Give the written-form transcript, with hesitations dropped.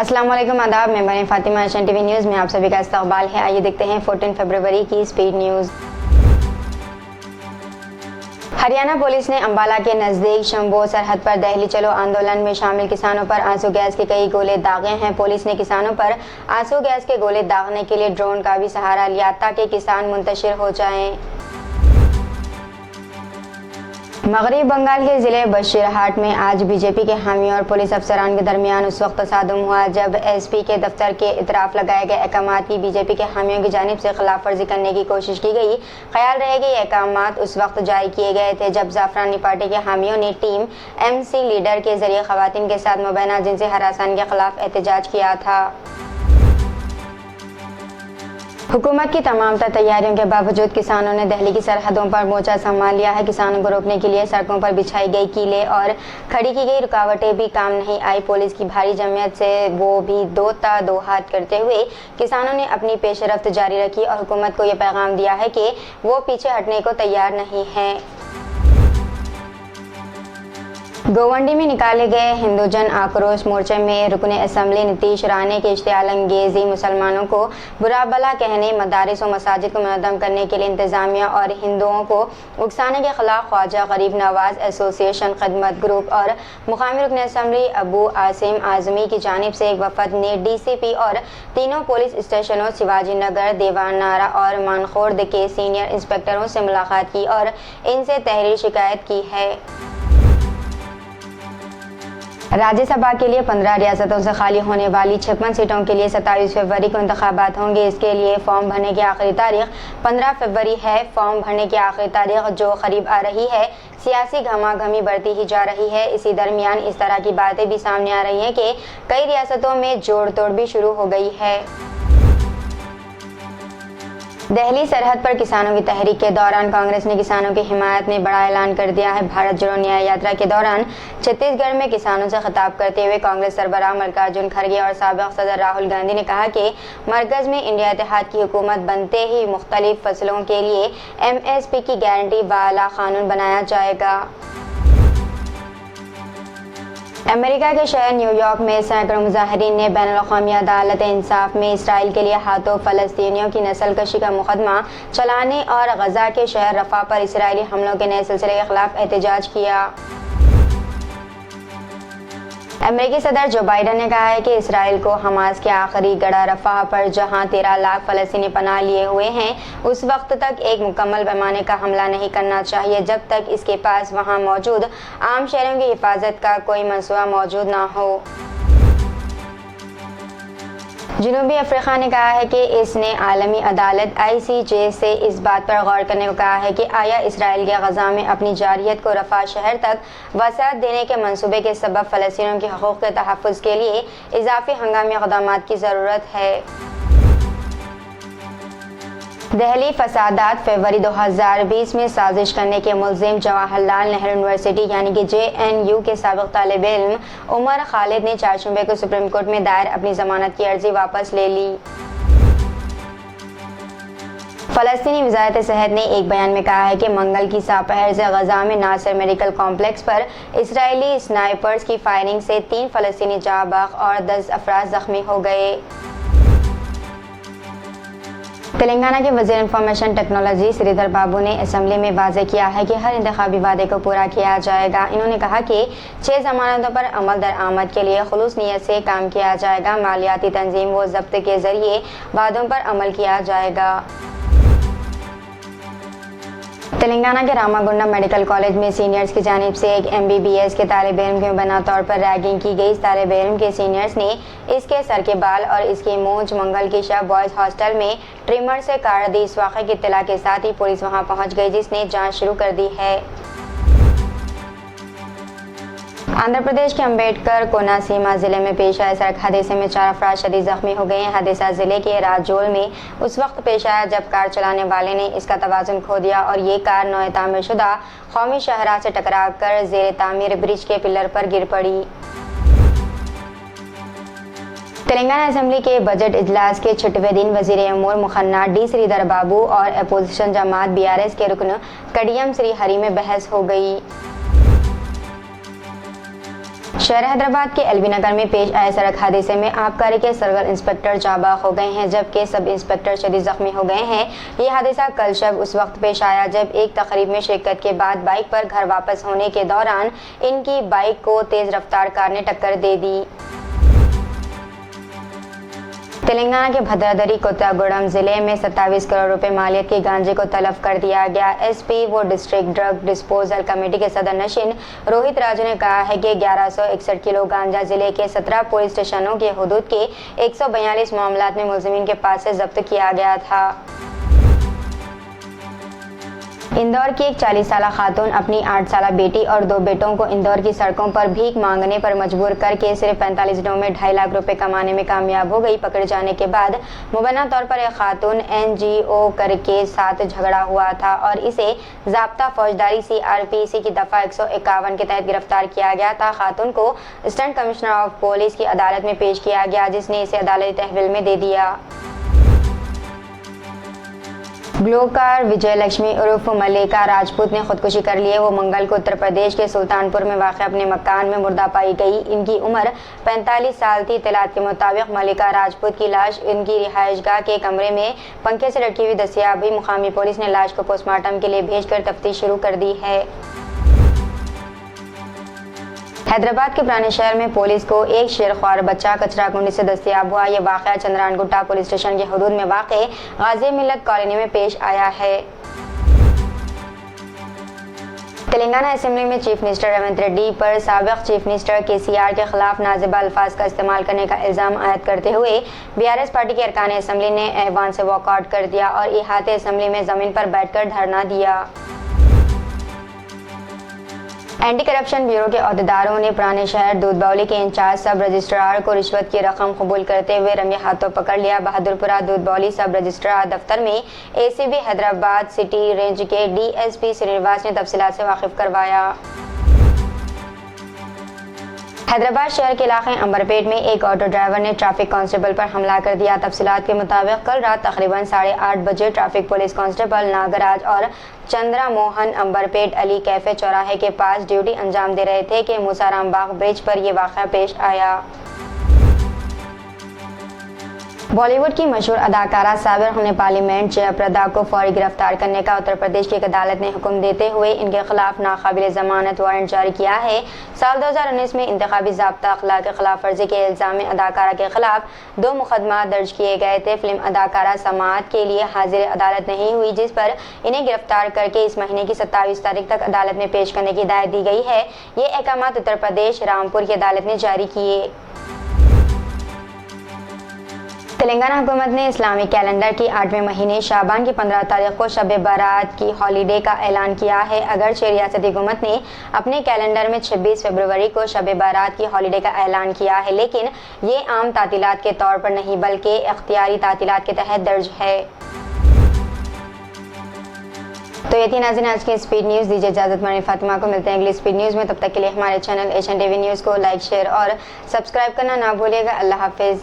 अस्सलाम वालेकुम, आदाब। मैं बने फातिमा, एशियन टीवी न्यूज़ में आप सभी का इस्तकबाल है। आइए देखते हैं 14 फरवरी की स्पीड न्यूज़। हरियाणा पुलिस ने अंबाला के नज़दीक शंभो सरहद पर दिल्ली चलो आंदोलन में शामिल किसानों पर आंसू गैस के कई गोले दागे हैं। पुलिस ने किसानों पर आंसू गैस के गोले दागने के लिए ड्रोन का भी सहारा लिया ताकि किसान मुंतशिर हो जाएं। मगरबी बंगाल के जिले बशीरहाट में आज बीजेपी के हामी और पुलिस अफसरान के दरमियान उस वक्त तसादुम हुआ जब एसपी के दफ्तर के इतराफ लगाए गए अहकामात की बीजेपी के हामियों की जानिब से खिलाफ वर्जी करने की कोशिश की गई। ख्याल रहे कि ये अहकामात उस वक्त जारी किए गए थे जब जाफरानी पार्टी के हामियों ने टीम एमसी लीडर के जरिए खवातीन के साथ मुबैना जिनसी हरासान के खिलाफ एहतजाज किया था। हुकूमत की तमाम तैयारियों के बावजूद किसानों ने दिल्ली की सरहदों पर मोर्चा संभाल लिया है। किसानों को रोकने के लिए सड़कों पर बिछाई गई कीले और खड़ी की गई रुकावटें भी काम नहीं आई। पुलिस की भारी जमयत से वो भी दो ता दो हाथ करते हुए किसानों ने अपनी पेशरफ्त जारी रखी और हुकूमत को ये पैगाम दिया है कि वो पीछे हटने को तैयार नहीं है। गोवंडी में निकाले गए हिंदू जन आक्रोश मोर्चे में रुकने असम्बली नीतीश राणे के इश्तियाल अंगेजी मुसलमानों को बुरा भला कहने, मदारिस और मसाजिद को मुनज़्ज़म करने के लिए इंतजामिया और हिंदुओं को उकसाने के खिलाफ ख्वाजा गरीब नवाज एसोसिएशन खिदमत ग्रुप और मुकामी रुकन असम्बली अबू आसिम आजमी की जानिब से एक वफद ने डीसीपी और तीनों पुलिस स्टेशनों शिवाजी नगर, देवानारा और मानखोर्द के सीनियर इंस्पेक्टरों से मुलाकात की और इनसे तहरीर शिकायत की है। राज्यसभा के लिए 15 रियासतों से खाली होने वाली 56 सीटों के लिए 27 फरवरी को इंतखाबात होंगे। इसके लिए फॉर्म भरने की आखिरी तारीख 15 फरवरी है। फॉर्म भरने की आखिरी तारीख जो करीब आ रही है, सियासी घमाघमी बढ़ती ही जा रही है। इसी दरमियान इस तरह की बातें भी सामने आ रही हैं कि कई रियासतों में जोड़ तोड़ भी शुरू हो गई है। दिल्ली सरहद पर किसानों की तहरीक के दौरान कांग्रेस ने किसानों की हिमायत में बड़ा ऐलान कर दिया है। भारत जोड़ो न्याय यात्रा के दौरान छत्तीसगढ़ में किसानों से खिताब करते हुए कांग्रेस सरबराह मल्लिकार्जुन खड़गे और साबिक सदर राहुल गांधी ने कहा कि मरकज में इंडिया इत्तेहाद की हुकूमत बनते ही मुख्तलिफ फसलों के लिए MSP की गारंटी वाला कानून बनाया जाएगा। अमेरिका के शहर न्यूयॉर्क में सैकड़ों मुजाहिरीन ने बैनुल-अक़वामी अदालत इंसाफ में इसराइल के लिए हाथों फ़लस्तीनियों की नस्लकशी का मुकदमा चलाने और गजा के शहर रफ़ा पर इसराइली हमलों के नए सिलसिले के खिलाफ एहतजाज किया। अमेरिकी सदर जो बाइडन ने कहा है कि इसराइल को हमास के आखिरी गढ़ा रफ़ा पर जहां 13 लाख फ़लस्तीनी पनाह लिए हुए हैं उस वक्त तक एक मुकम्मल पैमाने का हमला नहीं करना चाहिए जब तक इसके पास वहां मौजूद आम शहरों की हिफाजत का कोई मंसूबा मौजूद ना हो। जनूबी अफ्रीका ने कहा है कि इसने आलमी अदालत ICJ से इस बात पर गौर करने को कहा है कि आया इसराइल के गजा में अपनी जारियत को रफ़ा शहर तक वसाअत देने के मंसूबे के सबब फ़लस्तीनियों के हक़ूक़ के तहफ़्फ़ुज़ के लिए इजाफ़ी हंगामी इक़दामात की ज़रूरत है। दिल्ली फसादात फरवरी 2020 में साजिश करने के मुल्ज़िम जवाहरलाल नेहरू यूनिवर्सिटी यानी कि JNU के साबिक़ तालिब इल्म उमर खालिद ने 4 जुम्मे को सुप्रीम कोर्ट में दायर अपनी ज़मानत की अर्जी वापस ले ली। फ़लस्तीनी वज़ारत सेहत ने एक बयान में कहा है कि मंगल की सपहर से गजा में नासिर मेडिकल कॉम्प्लेक्स पर इसराइली स्नाइपर्स की फायरिंग से 3 फ़लस्तीनी जाँ बहक और 10 अफराद ज़ख्मी हो गए। तेलंगाना के वज़ीर इंफॉर्मेशन टेक्नोलॉजी श्रीधर बाबू ने असम्बली में वाज़ेह किया है कि हर इंतखाबी वादे को पूरा किया जाएगा। इन्होंने कहा कि 6 ज़मानतों पर अमल दरामद के लिए खुलूस नीयत से काम किया जाएगा। मालियाती तंजीम व ज़ब्त के ज़रिए वादों पर अमल किया जाएगा। तेलंगाना के रामागुंडम मेडिकल कॉलेज में सीनियर्स की जानिब से एक MBBS के तालिब इल्म के मुबैना तौर पर रैगिंग की गई। तालिब इल्म के सीनियर्स ने इसके सर के बाल और इसकी मूंछ मंगल की शब बॉयज़ हॉस्टल में ट्रिमर से काट दी। इस वाक़े की इत्तला के साथ ही पुलिस वहां पहुंच गई जिसने जांच शुरू कर दी है। आंध्र प्रदेश के अम्बेडकर कोनासीमा जिले में पेश आए सड़क हादसे में 4 अफराद शदीद जख्मी हो गए हैं। हादसा जिले के राजौल में उस वक्त पेश आया जब कार चलाने वाले ने इसका तवाज़ुन खो दिया और ये कार नौ तामीर शुदा कौमी शाहराह से टकरा कर ज़ेर तामीर ब्रिज के पिलर पर गिर पड़ी। तेलंगाना असेंबली के बजट इजलास के 6वें दिन वज़ीर अमूर मुखन्ना D श्रीधर बाबू और अपोजिशन जमात BRS के रुकन कडियम श्री हरी में बहस हो गई। शहर हैदराबाद के एलबी नगर में पेश आए सड़क हादसे में आबकारी के सर्कल इंस्पेक्टर जाबाक हो गए हैं, जबकि सब इंस्पेक्टर शदीद जख्मी हो गए हैं। ये हादसा कल शब उस वक्त पेश आया जब एक तकरीब में शिरकत के बाद बाइक पर घर वापस होने के दौरान इनकी बाइक को तेज रफ्तार कार ने टक्कर दे दी। तेलंगाना के भद्राद्री कोत्तागुड़म जिले में 27 करोड़ रुपए मालियत के गांजे को तलब कर दिया गया। एसपी व डिस्ट्रिक्ट ड्रग डिस्पोजल कमेटी के सदर नशीन रोहित राजू ने कहा है कि 1161 किलो गांजा जिले के 17 पुलिस स्टेशनों के हुदूद के 142 मामलात में मुलजिमीन के पास से जब्त किया गया था। इंदौर की एक 40 साला खातून अपनी 8 साला बेटी और 2 बेटों को इंदौर की सड़कों पर भीख मांगने पर मजबूर करके सिर्फ 45 दिनों में 2.5 लाख रुपए कमाने में कामयाब हो गई। पकड़े जाने के बाद मुबैना तौर पर एक खातून एनजीओ के साथ झगड़ा हुआ था और इसे ज़ाब्ता फौजदारी CRPC की दफ़ा 151 के तहत गिरफ्तार किया गया था। खातून को असिस्टेंट कमिश्नर ऑफ पुलिस की अदालत में पेश किया गया, जिसने इसे अदालती तहवील में दे दिया। ग्लोकार विजय लक्ष्मी उर्फ मल्लिका राजपूत ने खुदकुशी कर ली है। वो मंगल को उत्तर प्रदेश के सुल्तानपुर में वाक़ अपने मकान में मुर्दा पाई गई। इनकी उम्र 45 साल थी। इत्तलात के मुताबिक मल्लिका राजपूत की लाश इनकी रिहाइशगाह के कमरे में पंखे से लटकी हुई दस्तियाब हुई। मुकामी पुलिस ने लाश को पोस्टमार्टम के लिए भेजकर तफ्तीश शुरू कर दी है। हैदराबाद के पुराने शहर में पुलिस को एक शेरख्वार बच्चा कचरा कुंडी से दस्तयाब हुआ। ये वाक़या चंद्रानगुट्टा पुलिस स्टेशन के हुदूद में वाक़े गाजी मिल्लत कॉलोनी में पेश आया है। तेलंगाना असेंबली में चीफ मिनिस्टर रेवंत रेड्डी पर साबिक चीफ मिनिस्टर KCR के खिलाफ नाजिबा अल्फाज का इस्तेमाल करने का इल्ज़ाम आयद करते हुए BRS पार्टी के अरकान असेंबली ने ऐवान से वॉकआउट कर दिया और इहाते असेंबली में ज़मीन पर बैठकर धरना दिया। एंटी करप्शन ब्यूरो के अहदेदारों ने पुराने शहर दूधबौली के इंचार्ज सब रजिस्ट्रार को रिश्वत की रकम कबूल करते हुए रंगे हाथों पकड़ लिया। बहादुरपुरा दूधबौली सब रजिस्ट्रार दफ्तर में ACB हैदराबाद सिटी रेंज के DSP श्रीनिवास ने तफसीलात से वाकिफ करवाया। हैदराबाद शहर के इलाके अंबरपेट में एक ऑटो ड्राइवर ने ट्रैफिक कांस्टेबल पर हमला कर दिया। तफसीलात के मुताबिक कल रात तकरीबन 8:30 बजे ट्रैफिक पुलिस कांस्टेबल नागराज और चंद्रा मोहन अंबरपेट अली कैफे चौराहे के पास ड्यूटी अंजाम दे रहे थे कि मूसाराम बाग ब्रिज पर यह वाक़या पेश आया। बॉलीवुड की मशहूर अदाकारा साबिर ने पार्लियामेंट जयप्रदा को फौरी गिरफ्तार करने का उत्तर प्रदेश की एक अदालत ने हुक्म देते हुए इनके खिलाफ नाकाबिल जमानत वारंट जारी किया है। साल 2019 में इंतखाबी ज़ाब्ता अखलाक के खिलाफ वर्जी के इल्ज़ाम में अदाकारा के खिलाफ 2 मुकदमा दर्ज किए गए थे। फिल्म अदाकारा समाअत के लिए हाजिर अदालत नहीं हुई, जिस पर इन्हें गिरफ्तार करके इस महीने की 27 तारीख तक अदालत में पेश करने की हिदायत दी गई है। ये अहकामात उत्तर प्रदेश रामपुर की अदालत ने जारी किए। तेलंगाना हुकूमत ने इस्लामिक कैलेंडर की 8वें महीने शाबान की 15 तारीख को शब बारात की हॉलीडे का ऐलान किया है। अगरचे रियासती हुकूमत ने अपने कैलेंडर में 26 फरवरी को शब बारात की हॉलीडे का ऐलान किया है, लेकिन ये आम तातीलात के तौर पर नहीं बल्कि इख्तियारी तातीलात के तहत दर्ज है। तो ये थी नाज़रीन आज की स्पीड न्यूज़। दीजिए इजाज़त, मैं फातिमा को मिलते हैं अगली स्पीड न्यूज़ में। तब तक के लिए हमारे चैनल एशियन टीवी न्यूज़ को लाइक, शेयर और सब्सक्राइब करना ना भूलिएगा। अल्लाह हाफिज़।